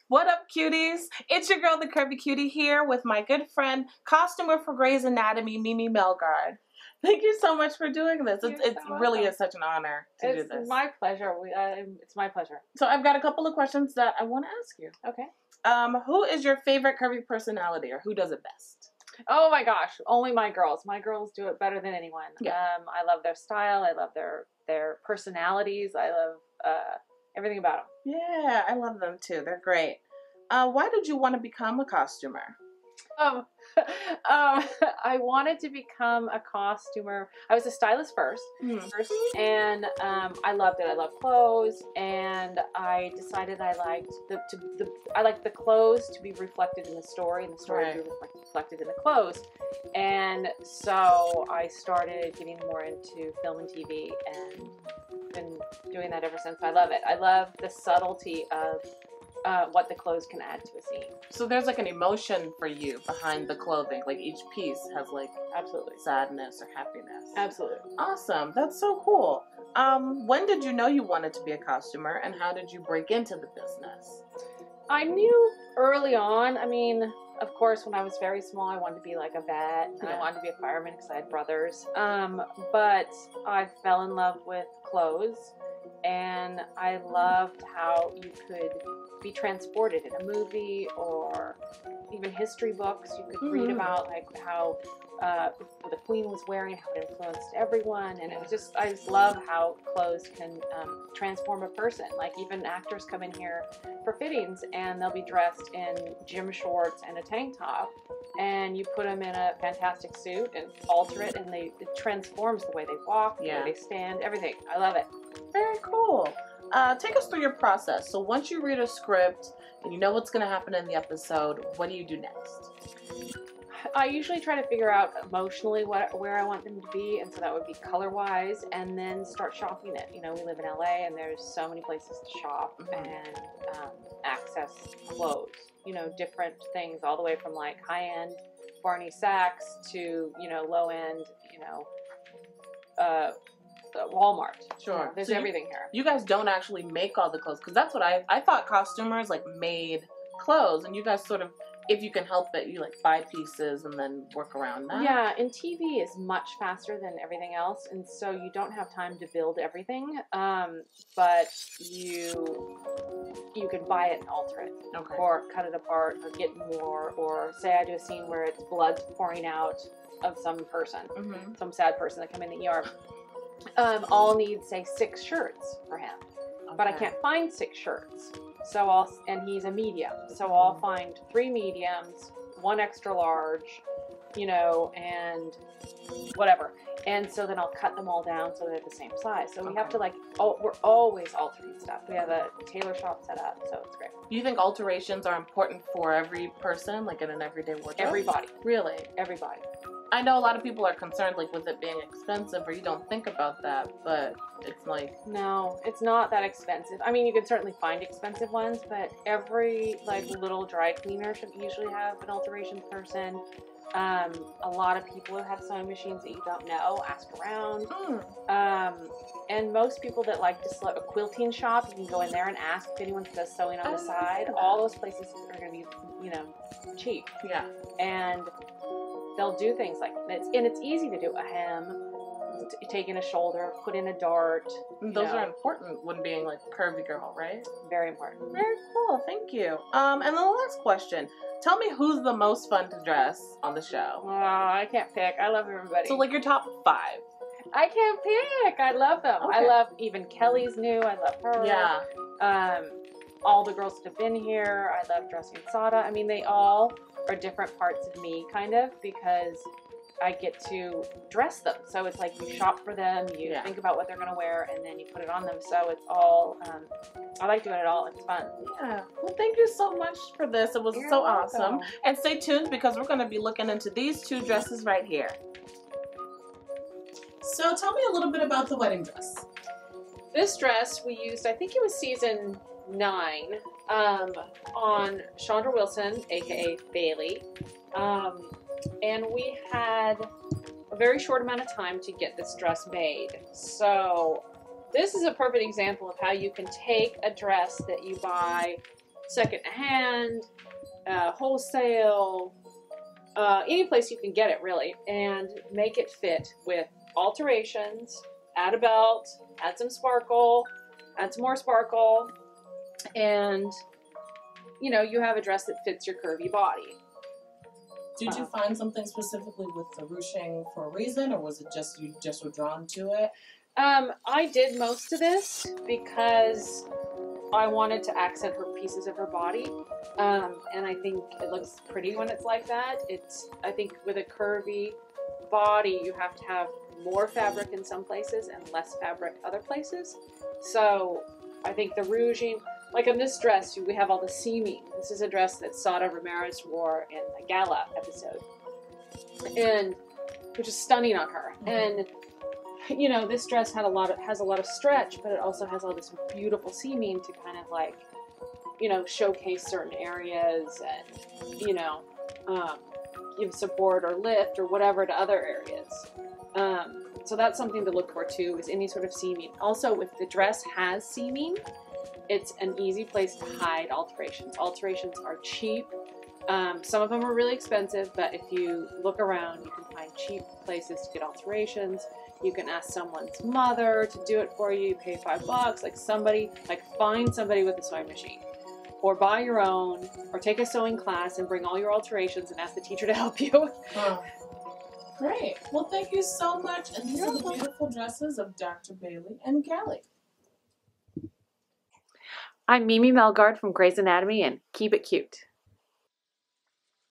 What up, cuties? It's your girl, the Curvy Cutie, here with my good friend, costumer for Grey's Anatomy, Mimi Melgaard. Thank you so much for doing this. It really is such an honor to do this. It's my pleasure. It's my pleasure. So I've got a couple of questions that I want to ask you. Okay. Who is your favorite curvy personality, or who does it best? Oh my gosh, only my girls. My girls do it better than anyone. Yeah. I love their style. I love their personalities. I love everything about them. Yeah, I love them too. They're great. Why did you want to become a costumer? I wanted to become a costumer. I was a stylist first, and I loved it. I love clothes, and I decided I liked the clothes to be reflected in the story, and the story to be reflected in the clothes. And so I started getting more into film and TV, and been doing that ever since. I love it. I love the subtlety of what the clothes can add to a scene. So there's like an emotion for you behind the clothing. Like each piece has like absolutely sadness or happiness. Absolutely. Awesome. That's so cool. When did you know you wanted to be a costumer, and how did you break into the business? I knew early on. I mean, of course, when I was very small, I wanted to be like a vet, and I wanted to be a fireman because I had brothers. But I fell in love with clothes, and I loved how you could be transported in a movie or even history books. You could read about like how the Queen was wearing, how it influenced everyone, and it was just, I just love how clothes can transform a person. Like even actors come in here for fittings and they'll be dressed in gym shorts and a tank top, and you put them in a fantastic suit and alter it, and it transforms the way they walk, the way they stand, everything. I love it. Very cool. Take us through your process. So once you read a script and you know what's going to happen in the episode, what do you do next? I usually try to figure out emotionally where I want them to be, and so that would be color-wise, and then start shopping it. You know, we live in LA, and there's so many places to shop and access clothes. You know, different things, all the way from like high-end Barney Saks to, you know, low-end, you know, Walmart. Sure. There's so everything here. You guys don't actually make all the clothes, because that's what I thought costumers like made clothes, and you guys sort of, if you can help it, you like buy pieces and then work around that. Yeah, and TV is much faster than everything else, and so you don't have time to build everything, but you can buy it and alter it, or cut it apart, or get more, or say I do a scene where it's blood pouring out of some person, some sad person that come in the ER. I'll need, say, 6 shirts for him, but I can't find 6 shirts. So and he's a medium, so I'll find 3 mediums, 1 extra large, you know, and whatever. And so then I'll cut them all down so they're the same size. So we have to we're always altering stuff. We have a tailor shop set up, so it's great. Do you think alterations are important for every person, like in an everyday wardrobe? Everybody. Really? Everybody. I know a lot of people are concerned, like, with it being expensive, or you don't think about that, but it's like... No, it's not that expensive. I mean, you can certainly find expensive ones, but every, like, little dry cleaner should usually have an alterations person. A lot of people have sewing machines that you don't know. Ask around. And most people that like to a quilting shop, you can go in there and ask if anyone does sewing on the side. All those places are going to be, you know, cheap. Yeah. And they'll do things like this. And it's easy to do a hem, take in a shoulder, put in a dart. Those are important when being like curvy girl, right? Very important. Very cool. Thank you. And then the last question. Tell me who's the most fun to dress on the show. Oh, I can't pick. I love everybody. So like your top 5. I can't pick. I love them. Okay. I love even Kelly's new. I love her. Yeah. All the girls that have been here. I love dressing Sara. I mean, they all are different parts of me, kind of, because I get to dress them. So it's like you shop for them, you think about what they're going to wear, and then you put it on them. So it's all, I like doing it all. It's fun. Yeah. Well, thank you so much for this. It was so awesome. And stay tuned, because we're going to be looking into these 2 dresses right here. So tell me a little bit about the wedding dress. This dress we used, I think it was season 9, on Chandra Wilson, aka Bailey. And we had a very short amount of time to get this dress made. So this is a perfect example of how you can take a dress that you buy second-hand, wholesale, any place you can get it, really, and make it fit with alterations. Add a belt, add some sparkle, add some more sparkle, and, you know, you have a dress that fits your curvy body. Did you find something specifically with the ruching for a reason, or was it just you just were drawn to it? I did most of this because I wanted to accent her pieces of her body, and I think it looks pretty when it's like that. I think with a curvy body, you have to have more fabric in some places and less fabric other places. So I think the rouging, like on this dress, we have all the seaming. This is a dress that Sara Ramirez wore in the gala episode, and which is stunning on her. And you know, this dress has a lot of stretch, but it also has all this beautiful seaming to kind of like, you know, showcase certain areas and, you know, give support or lift or whatever to other areas. So that's something to look for too, is any sort of seaming. Also, if the dress has seaming, it's an easy place to hide alterations. Alterations are cheap. Some of them are really expensive, but if you look around, you can find cheap places to get alterations. You can ask someone's mother to do it for you. You pay $5, find somebody with a sewing machine, or buy your own, or take a sewing class and bring all your alterations and ask the teacher to help you. Oh, great. Well, thank you so much. And these are the beautiful dresses of Dr. Bailey and Galli. I'm Mimi Melgaard from Grey's Anatomy, and keep it cute.